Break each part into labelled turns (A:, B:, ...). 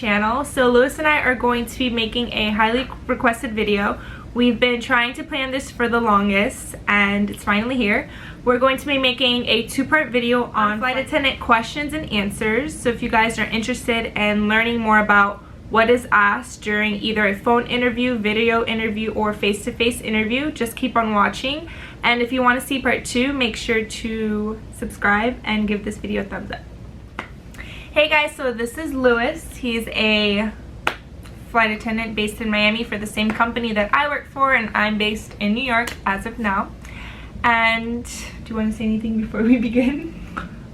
A: channel. So Lewis and I are going to be making a highly requested video. We've been trying to plan this for the longest and it's finally here. We're going to be making a two-part video on flight attendant questions and answers. So if you guys are interested in learning more about what is asked during either a phone interview, video interview, or face-to-face interview, just keep on watching. And if you want to see part 2, make sure to subscribe and give this video a thumbs up. Hey guys, so this is Lewis. He's a flight attendant based in Miami for the same company that I work for, and I'm based in New York as of now. And do you want to say anything before we begin?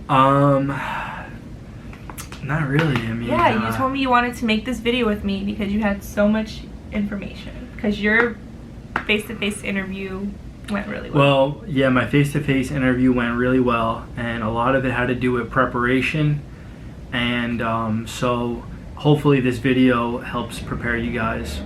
B: Not really. I mean,
A: yeah, you told me you wanted to make this video with me because you had so much information. Because your face-to-face interview went really well.
B: Well, yeah, my face-to-face interview went really well, and a lot of it had to do with preparation. And so hopefully this video helps prepare you guys.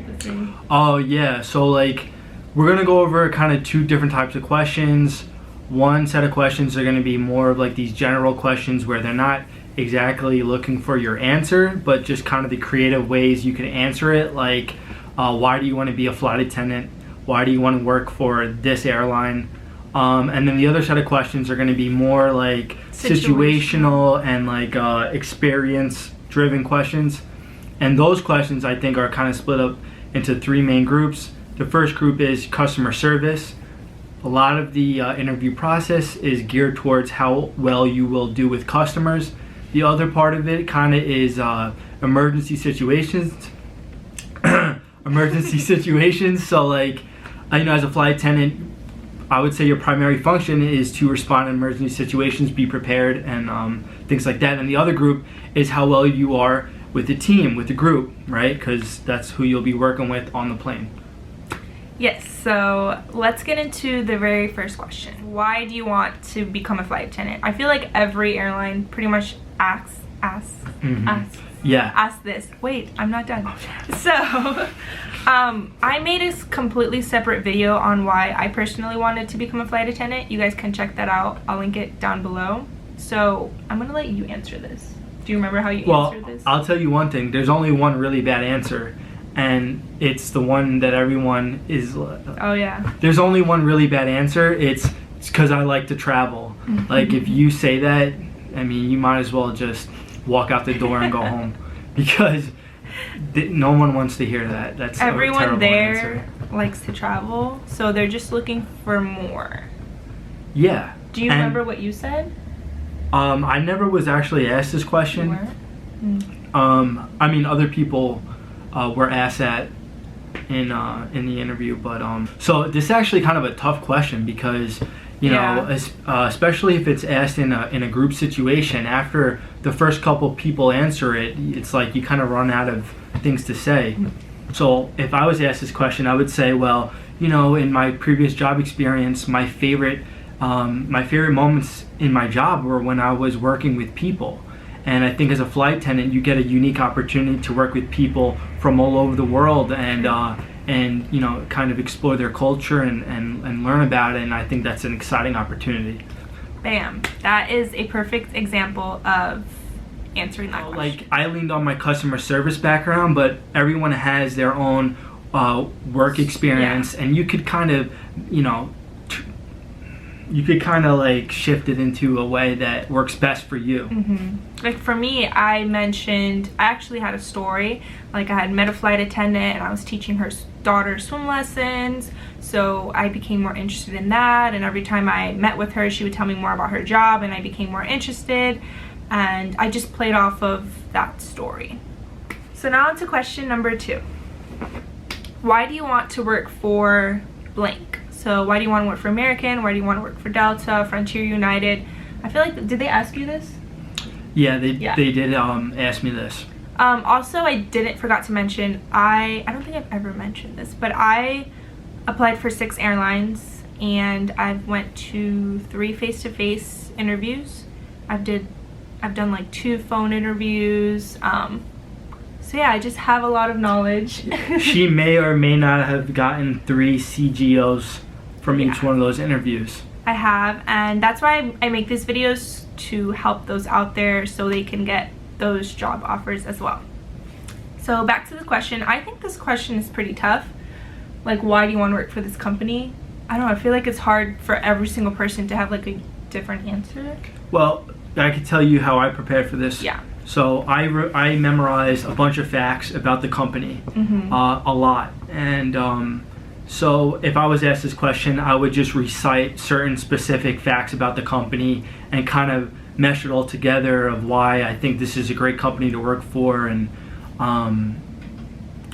B: Oh yeah, so like we're gonna go over kind of 2 different types of questions. One set of questions are gonna be more of like these general questions where they're not exactly looking for your answer, but just kind of the creative ways you can answer it, like why do you want to be a flight attendant, why do you want to work for this airline, and then the other set of questions are going to be more like situational and like experience driven questions. And those questions I think are kind of split up into 3 main groups. The first group is customer service. A lot of the interview process is geared towards how well you will do with customers. The other part of it kind of is emergency situations. Emergency situations. So like, you know, as a flight attendant, I would say your primary function is to respond in emergency situations, be prepared, and things like that. And the other group is how well you are with the team, with the group, right? Because that's who you'll be working with on the plane.
A: Yes, so let's get into the very first question. Why do you want to become a flight attendant? I feel like every airline pretty much asks this. Wait, I'm not done. So I made a completely separate video on why I personally wanted to become a flight attendant. You guys can check that out. I'll link it down below. So I'm gonna let you answer this. Do you remember how you answered this? Well,
B: I'll tell you one thing. There's only one really bad answer, and it's the one that everyone is.
A: Oh yeah.
B: There's only one really bad answer. It's because I like to travel. Like if you say that, I mean, you might as well just walk out the door and go home, because no one wants to hear that. That's
A: everyone there
B: answer.
A: Likes to travel, so they're just looking for more.
B: Yeah.
A: Do you remember what you said?
B: I never was actually asked this question.
A: You weren't?
B: I mean, other people were asked that in the interview, but so this is actually kind of a tough question because you know, especially if it's asked in a group situation. After the first couple people answer it, it's like you kind of run out of things to say. So if I was asked this question, I would say, well, you know, in my previous job experience, my favorite moments in my job were when I was working with people. And I think as a flight attendant, you get a unique opportunity to work with people from all over the world and you know, kind of explore their culture and learn about it. And I think that's an exciting opportunity.
A: Bam. That is a perfect example of answering that question.
B: Like, I leaned on my customer service background, but everyone has their own work experience, and you could kind of, you know, like shift it into a way that works best for you.
A: Like for me, I actually had a story. Like I had met a flight attendant and I was teaching her daughter swim lessons, so I became more interested in that, and every time I met with her she would tell me more about her job and I became more interested, and I just played off of that story. So now on to question number 2. Why do you want to work for blank? So why do you want to work for American? Why do you want to work for Delta, Frontier, United? I feel like, did they ask you this?
B: Yeah, they did ask me this.
A: Also, I forgot to mention, I don't think I've ever mentioned this, but I applied for 6 airlines and I've went to 3 face-to-face interviews. I've done like 2 phone interviews. So yeah, I just have a lot of knowledge.
B: She may or may not have gotten 3 CGOs from each one of those interviews.
A: I have, and that's why I make these videos, to help those out there so they can get those job offers as well. So back to the question. I think this question is pretty tough. Like, why do you want to work for this company? I don't know, I feel like it's hard for every single person to have like a different answer.
B: Well, I can tell you how I prepared for this.
A: Yeah.
B: So I memorized a bunch of facts about the company, a lot. And so if I was asked this question, I would just recite certain specific facts about the company and kind of mesh it all together of why I think this is a great company to work for. And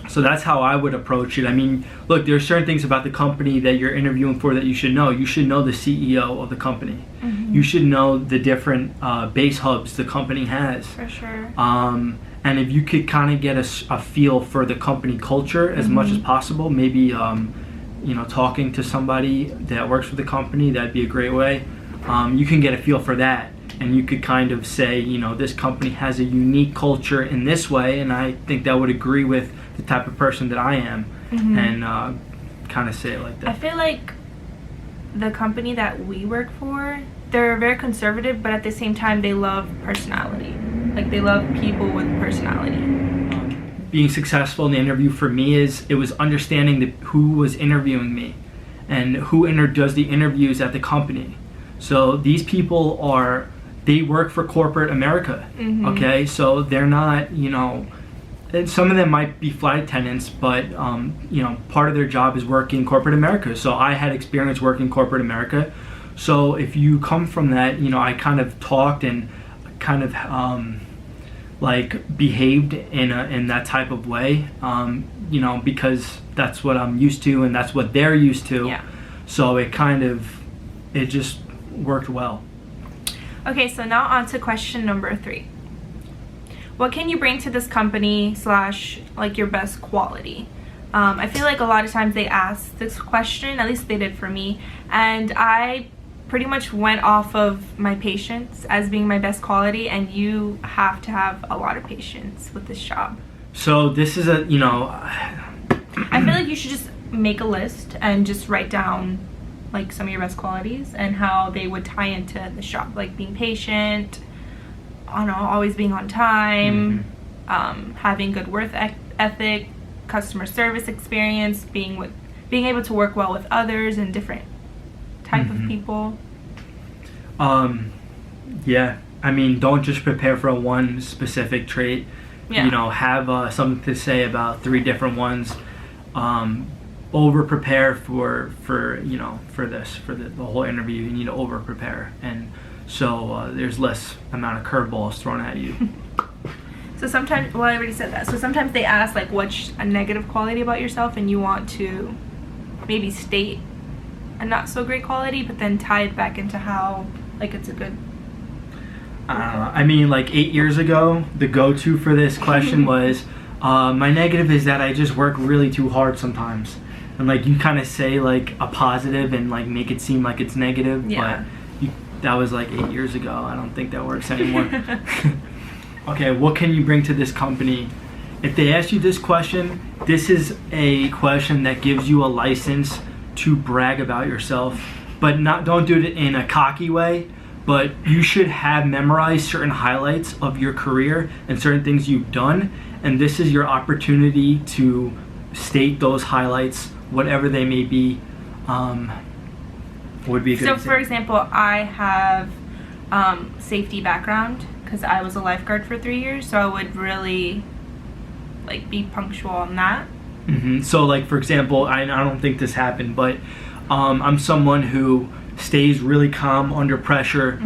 B: so that's how I would approach it. I mean, look, there are certain things about the company that you're interviewing for that you should know. You should know the CEO of the company. You should know the different base hubs the company has.
A: For sure.
B: And if you could kind of get a feel for the company culture as much as possible, maybe you know, talking to somebody that works for the company, that'd be a great way. You can get a feel for that, and you could kind of say, you know, this company has a unique culture in this way, and I think that would agree with the type of person that I am, and kind of say it like that.
A: I feel like the company that we work for, they're very conservative, but at the same time they love personality. Like, they love people with personality.
B: Being successful in the interview for me it was understanding who was interviewing me and who does the interviews at the company. So these people they work for corporate America, okay? So they're not, you know, some of them might be flight attendants, but you know, part of their job is working corporate America. So I had experience working corporate America. So if you come from that, you know, I kind of talked and kind of like behaved in that type of way, you know, because that's what I'm used to and that's what they're used to.
A: Yeah.
B: So it just worked well.
A: Okay, so now on to question number 3. What can you bring to this company / like your best quality? I feel like a lot of times they ask this question, at least they did for me, and I pretty much went off of my patience as being my best quality, and you have to have a lot of patience with this job.
B: So this is I
A: feel like you should just make a list and just write down like some of your best qualities and how they would tie into the job, like being patient, I don't know, always being on time, having good work ethic, customer service experience, being able to work well with others and different type of people.
B: Yeah, I mean, don't just prepare for one specific trait.
A: Yeah.
B: You know, have something to say about 3 different ones. Over prepare for the whole interview. You need to over prepare, and so there's less amount of curveballs thrown at you.
A: So sometimes, well, I already said that. So sometimes they ask like what's a negative quality about yourself, and you want to maybe state a not so great quality, but then tie it back into how like it's a good.
B: I don't know. I mean, like 8 years ago, the go-to for this question was, my negative is that I just work really too hard sometimes. And like you kind of say like a positive and like make it seem like it's negative,
A: yeah.
B: But that was like 8 years ago. I don't think that works anymore. Okay, what can you bring to this company? If they ask you this question, this is a question that gives you a license to brag about yourself, but don't do it in a cocky way. But you should have memorized certain highlights of your career and certain things you've done, and this is your opportunity to state those highlights, whatever they may be. Would be a good
A: So
B: example.
A: for example, I have safety background because I was a lifeguard for 3 years, so I would really like be punctual on that.
B: So like for example, I don't think this happened, but I'm someone who stays really calm under pressure.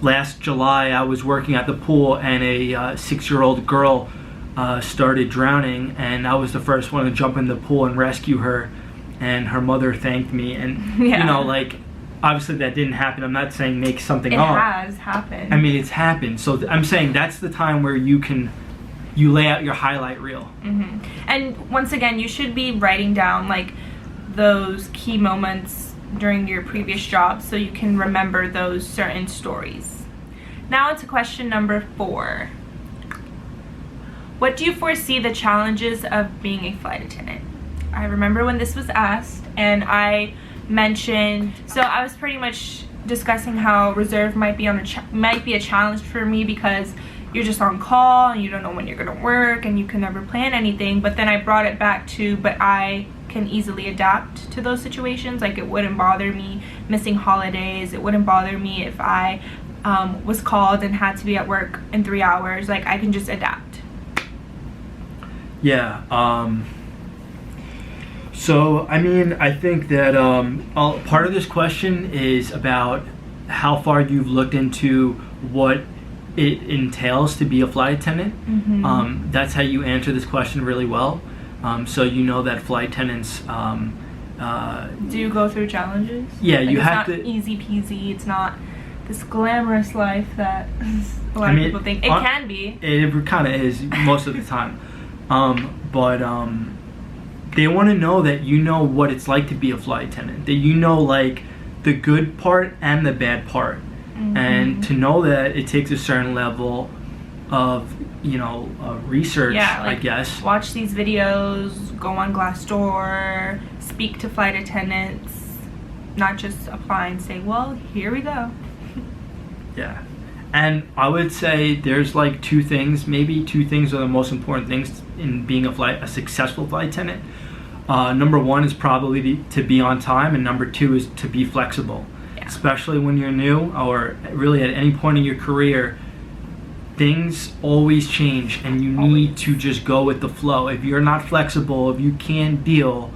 B: Last July I was working at the pool and a 6-year-old girl started drowning, and I was the first one to jump in the pool and rescue her, and her mother thanked me. And you know, like obviously that didn't happen. I'm not saying make something up.
A: It has happened.
B: I mean, it's happened. So I'm saying that's the time where you lay out your highlight reel.
A: And once again, you should be writing down like those key moments during your previous job so you can remember those certain stories. Now into question number 4. What do you foresee the challenges of being a flight attendant? I remember when this was asked, and I mentioned, so I was pretty much discussing how reserve might be a challenge for me because you're just on call and you don't know when you're gonna work and you can never plan anything. But then I brought it back to, but I can easily adapt to those situations. Like, it wouldn't bother me missing holidays. It wouldn't bother me if I was called and had to be at work in 3 hours. Like, I can just adapt.
B: Yeah. So, I mean, I think that part of this question is about how far you've looked into what it entails to be a flight attendant.
A: Mm-hmm.
B: That's how you answer this question really well. So you know that flight attendants
A: do you go through challenges?
B: Yeah,
A: like,
B: you have
A: to. It's not easy peasy. It's not this glamorous life that a lot of people think. It can be.
B: It kind of is most of the time. But they want to know that you know what it's like to be a flight attendant. That you know, like, the good part and the bad part.
A: Mm-hmm.
B: And to know that it takes a certain level of, research,
A: yeah, like,
B: I guess.
A: Watch these videos, go on Glassdoor, speak to flight attendants, not just apply and say, well, here we go.
B: Yeah. And I would say there's like maybe two things are the most important things in being a successful flight attendant. Number one is probably to be on time, and number two is to be flexible. Yeah. Especially when you're new, or really at any point in your career, things always change and you need to just go with the flow. If you're not flexible, if you can't deal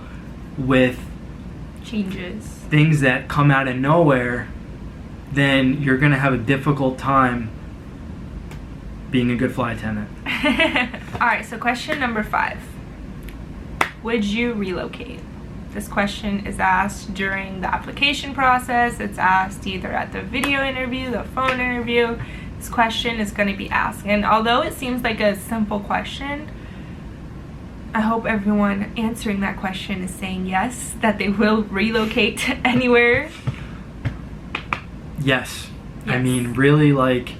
B: with
A: changes,
B: things that come out of nowhere, then you're going to have a difficult time being a good flight attendant.
A: Alright, so question number 5. Would you relocate? This question is asked during the application process. It's asked either at the video interview, the phone interview. This question is going to be asked. And although it seems like a simple question, I hope everyone answering that question is saying yes, that they will relocate anywhere.
B: Yes. I mean, really, like,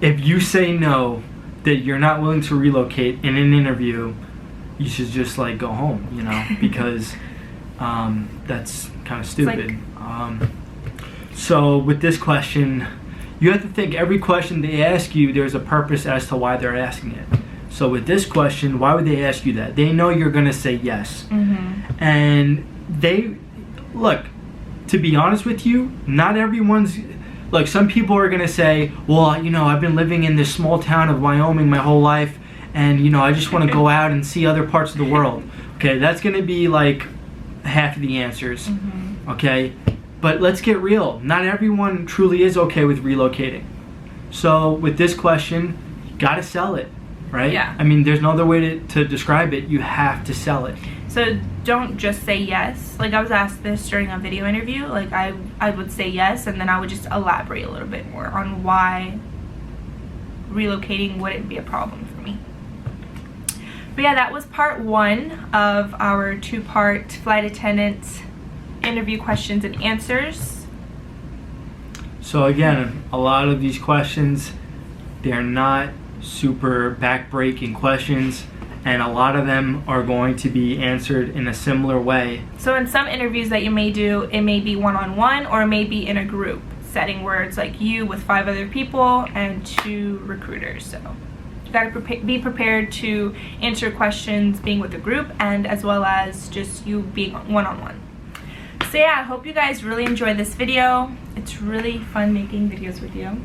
B: if you say no, that you're not willing to relocate in an interview, you should just, like, go home, because that's kind of stupid. Like, so with this question, you have to think every question they ask you, there's a purpose as to why they're asking it. So with this question, why would they ask you that? They know you're going to say yes.
A: Mm-hmm.
B: And look, to be honest with you, not everyone's, like, some people are going to say, well, I've been living in this small town of Wyoming my whole life, and, I just want to go out and see other parts of the world. Okay, that's going to be, like, half of the answers.
A: Mm-hmm.
B: Okay? But let's get real. Not everyone truly is okay with relocating. So with this question, you got to sell it, right?
A: Yeah.
B: I mean, there's no other way to describe it. You have to sell it.
A: So don't just say yes. Like, I was asked this during a video interview. Like, I would say yes, and then I would just elaborate a little bit more on why relocating wouldn't be a problem for me. But yeah, that was part 1 of our 2-part flight attendant interview questions and answers.
B: So again, a lot of these questions, they're not super back-breaking questions, and a lot of them are going to be answered in a similar way.
A: So in some interviews that you may do, it may be one-on-one, or it may be in a group setting where it's like you with 5 other people and 2 recruiters. So you gotta be prepared to answer questions being with a group, and as well as just you being one-on-one. So yeah, I hope you guys really enjoyed this video. It's really fun making videos with you.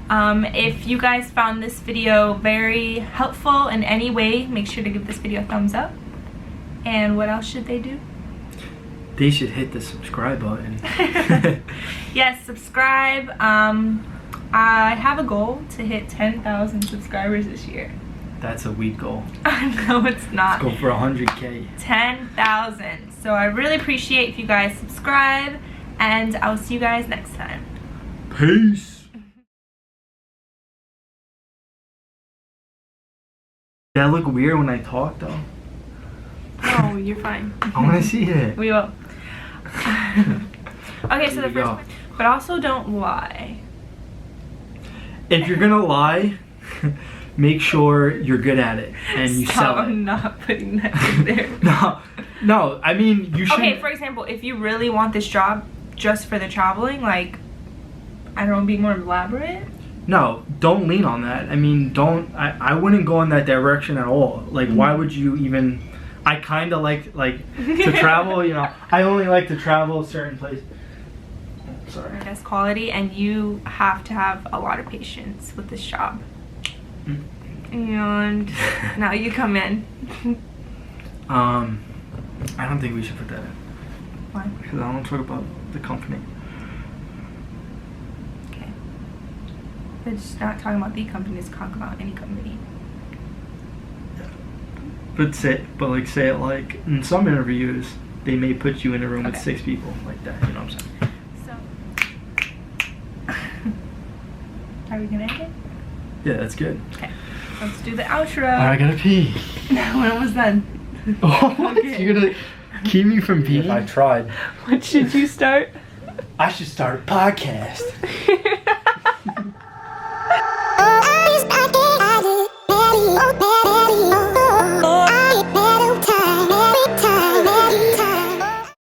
A: If you guys found this video very helpful in any way, make sure to give this video a thumbs up. And what else should they do?
B: They should hit the subscribe button.
A: Yes, subscribe. I have a goal to hit 10,000 subscribers this year.
B: That's a weak goal.
A: No, it's not.
B: Let's go for 100K.
A: 10,000. So I really appreciate if you guys subscribe, and I'll see you guys next time.
B: Peace. Did that look weird when I talk, though?
A: No, you're fine.
B: I want to see it.
A: We will. Okay, so the first one. But also don't lie.
B: If you're gonna lie, make sure you're good at it and you sell it.
A: I'm not putting that in there.
B: No, I mean, you should.
A: Okay, for example, if you really want this job just for the traveling, like, I don't know, be more elaborate.
B: No, don't lean on that. I mean, I wouldn't go in that direction at all. Like, why would you even? I kind of like to travel, you know. I only like to travel certain places. Sorry.
A: Best quality, and you have to have a lot of patience with this job. And now you come in.
B: I don't think we should put that in.
A: Why?
B: Because I don't want to talk about the company.
A: Okay. They're just not talking about the company, just talking about any company.
B: But say it like in some interviews, they may put you in a room with 6 people like that. You know what I'm saying?
A: So, are we gonna end it?
B: Yeah, that's good.
A: Okay. Let's do the outro.
B: I gotta pee.
A: No, we're almost done.
B: Oh, okay. You're gonna keep me from peeing?
C: I tried.
A: What should you start?
B: I should start a podcast.